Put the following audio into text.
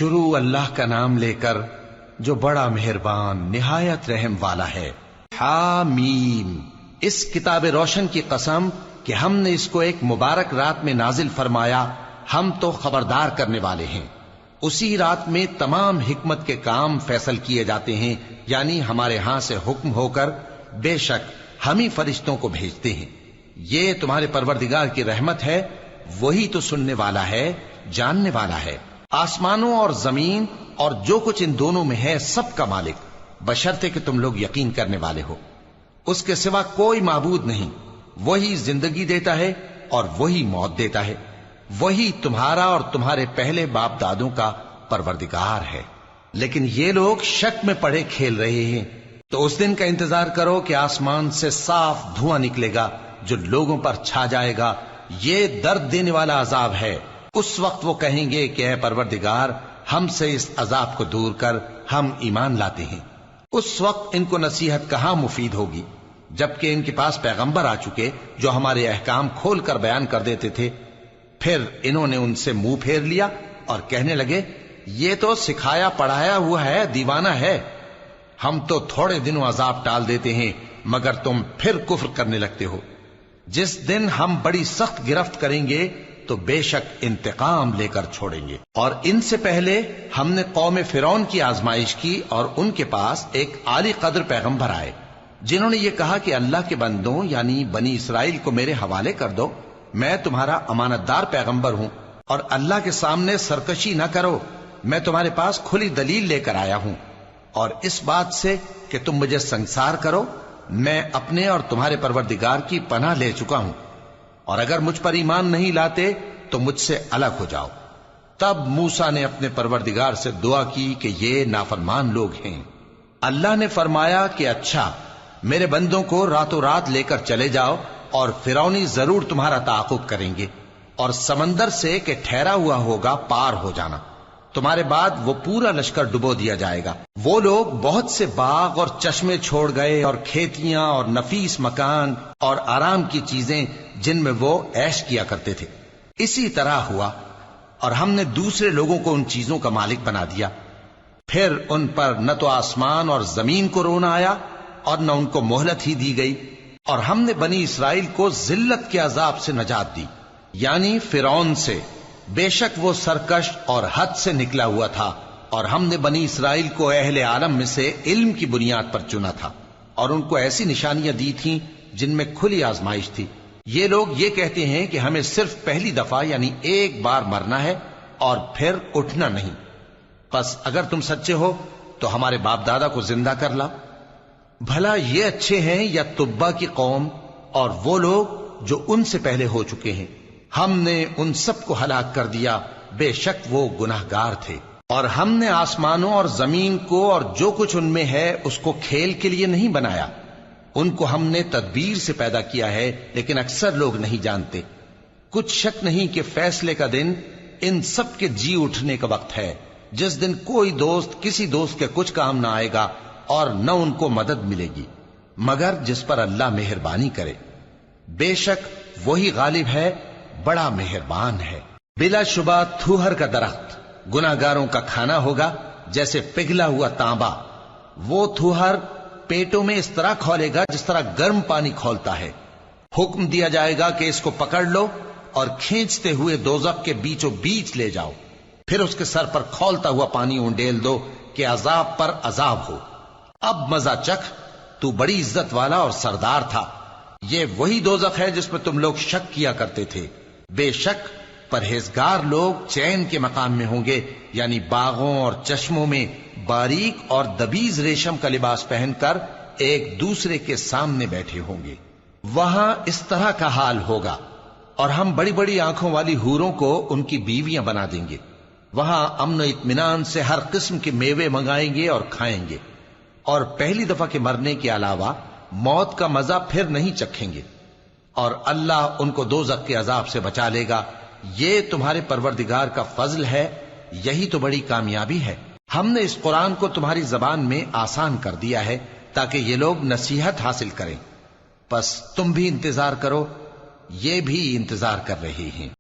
شروع اللہ کا نام لے کر جو بڑا مہربان نہایت رحم والا ہے۔ حامیم، اس کتاب روشن کی قسم کہ ہم نے اس کو ایک مبارک رات میں نازل فرمایا، ہم تو خبردار کرنے والے ہیں۔ اسی رات میں تمام حکمت کے کام فیصل کیے جاتے ہیں، یعنی ہمارے ہاں سے حکم ہو کر بے شک ہم ہی فرشتوں کو بھیجتے ہیں۔ یہ تمہارے پروردگار کی رحمت ہے، وہی تو سننے والا ہے، جاننے والا ہے۔ آسمانوں اور زمین اور جو کچھ ان دونوں میں ہے سب کا مالک، بشرطے کہ تم لوگ یقین کرنے والے ہو۔ اس کے سوا کوئی معبود نہیں، وہی زندگی دیتا ہے اور وہی موت دیتا ہے، وہی تمہارا اور تمہارے پہلے باپ دادوں کا پروردگار ہے۔ لیکن یہ لوگ شک میں پڑے کھیل رہے ہیں، تو اس دن کا انتظار کرو کہ آسمان سے صاف دھواں نکلے گا جو لوگوں پر چھا جائے گا، یہ درد دینے والا عذاب ہے۔ اس وقت وہ کہیں گے کہ اے پروردگار، ہم سے اس عذاب کو دور کر، ہم ایمان لاتے ہیں۔ اس وقت ان کو نصیحت کہاں مفید ہوگی، جبکہ ان کے پاس پیغمبر آ چکے جو ہمارے احکام کھول کر بیان کر دیتے تھے۔ پھر انہوں نے ان سے منہ پھیر لیا اور کہنے لگے، یہ تو سکھایا پڑھایا ہوا ہے، دیوانہ ہے۔ ہم تو تھوڑے دنوں عذاب ٹال دیتے ہیں، مگر تم پھر کفر کرنے لگتے ہو۔ جس دن ہم بڑی سخت گرفت کریں گے تو بے شک انتقام لے کر چھوڑیں گے۔ اور ان سے پہلے ہم نے قوم فرعون کی آزمائش کی، اور ان کے پاس ایک عالی قدر پیغمبر آئے جنہوں نے یہ کہا کہ اللہ کے بندوں یعنی بنی اسرائیل کو میرے حوالے کر دو، میں تمہارا امانت دار پیغمبر ہوں، اور اللہ کے سامنے سرکشی نہ کرو، میں تمہارے پاس کھلی دلیل لے کر آیا ہوں، اور اس بات سے کہ تم مجھے سنگسار کرو، میں اپنے اور تمہارے پروردگار کی پناہ لے چکا ہوں، اور اگر مجھ پر ایمان نہیں لاتے تو مجھ سے الگ ہو جاؤ۔ تب موسیٰ نے اپنے پروردگار سے دعا کی کہ یہ نافرمان لوگ ہیں۔ اللہ نے فرمایا کہ اچھا، میرے بندوں کو راتوں رات لے کر چلے جاؤ، اور فرعونی ضرور تمہارا تعاقب کریں گے، اور سمندر سے کہ ٹھہرا ہوا ہوگا پار ہو جانا، تمہارے بعد وہ پورا لشکر ڈبو دیا جائے گا۔ وہ لوگ بہت سے باغ اور چشمے چھوڑ گئے، اور کھیتیاں اور نفیس مکان اور آرام کی چیزیں جن میں وہ عیش کیا کرتے تھے۔ اسی طرح ہوا، اور ہم نے دوسرے لوگوں کو ان چیزوں کا مالک بنا دیا۔ پھر ان پر نہ تو آسمان اور زمین کو رونا آیا، اور نہ ان کو مہلت ہی دی گئی، اور ہم نے بنی اسرائیل کو ذلت کے عذاب سے نجات دی، یعنی فرعون سے۔ بے شک وہ سرکش اور حد سے نکلا ہوا تھا، اور ہم نے بنی اسرائیل کو اہل عالم میں سے علم کی بنیاد پر چنا تھا، اور ان کو ایسی نشانیاں دی تھیں جن میں کھلی آزمائش تھی۔ یہ لوگ یہ کہتے ہیں کہ ہمیں صرف پہلی دفعہ یعنی ایک بار مرنا ہے اور پھر اٹھنا نہیں، پس اگر تم سچے ہو تو ہمارے باپ دادا کو زندہ کر لا۔ بھلا یہ اچھے ہیں یا تبا کی قوم اور وہ لوگ جو ان سے پہلے ہو چکے ہیں؟ ہم نے ان سب کو ہلاک کر دیا، بے شک وہ گناہگار تھے۔ اور ہم نے آسمانوں اور زمین کو اور جو کچھ ان میں ہے اس کو کھیل کے لیے نہیں بنایا، ان کو ہم نے تدبیر سے پیدا کیا ہے، لیکن اکثر لوگ نہیں جانتے۔ کچھ شک نہیں کہ فیصلے کا دن ان سب کے جی اٹھنے کا وقت ہے، جس دن کوئی دوست کسی دوست کے کچھ کام نہ آئے گا، اور نہ ان کو مدد ملے گی مگر جس پر اللہ مہربانی کرے۔ بے شک وہی غالب ہے، بڑا مہربان ہے۔ بلا شبہ تھوہر کا درخت گناہگاروں کا کھانا ہوگا، جیسے پگھلا ہوا تانبا۔ وہ تھوہر پیٹوں میں اس طرح کھولے گا جس طرح گرم پانی کھولتا ہے۔ حکم دیا جائے گا کہ اس کو پکڑ لو اور کھینچتے ہوئے دوزخ کے بیچوں بیچ لے جاؤ، پھر اس کے سر پر کھولتا ہوا پانی اونڈیل دو کہ عذاب پر عذاب ہو۔ اب مزہ چکھ، تو بڑی عزت والا اور سردار تھا۔ یہ وہی دوزخ ہے جس میں تم لوگ شک کیا کرتے تھے۔ بے شک پرہیزگار لوگ چین کے مقام میں ہوں گے، یعنی باغوں اور چشموں میں باریک اور دبیز ریشم کا لباس پہن کر ایک دوسرے کے سامنے بیٹھے ہوں گے۔ وہاں اس طرح کا حال ہوگا، اور ہم بڑی بڑی آنکھوں والی حوروں کو ان کی بیویاں بنا دیں گے۔ وہاں امن و اطمینان سے ہر قسم کے میوے منگائیں گے اور کھائیں گے، اور پہلی دفعہ کے مرنے کے علاوہ موت کا مزہ پھر نہیں چکھیں گے، اور اللہ ان کو دوزخ کے عذاب سے بچا لے گا۔ یہ تمہارے پروردگار کا فضل ہے، یہی تو بڑی کامیابی ہے۔ ہم نے اس قرآن کو تمہاری زبان میں آسان کر دیا ہے تاکہ یہ لوگ نصیحت حاصل کریں، پس تم بھی انتظار کرو، یہ بھی انتظار کر رہے ہیں۔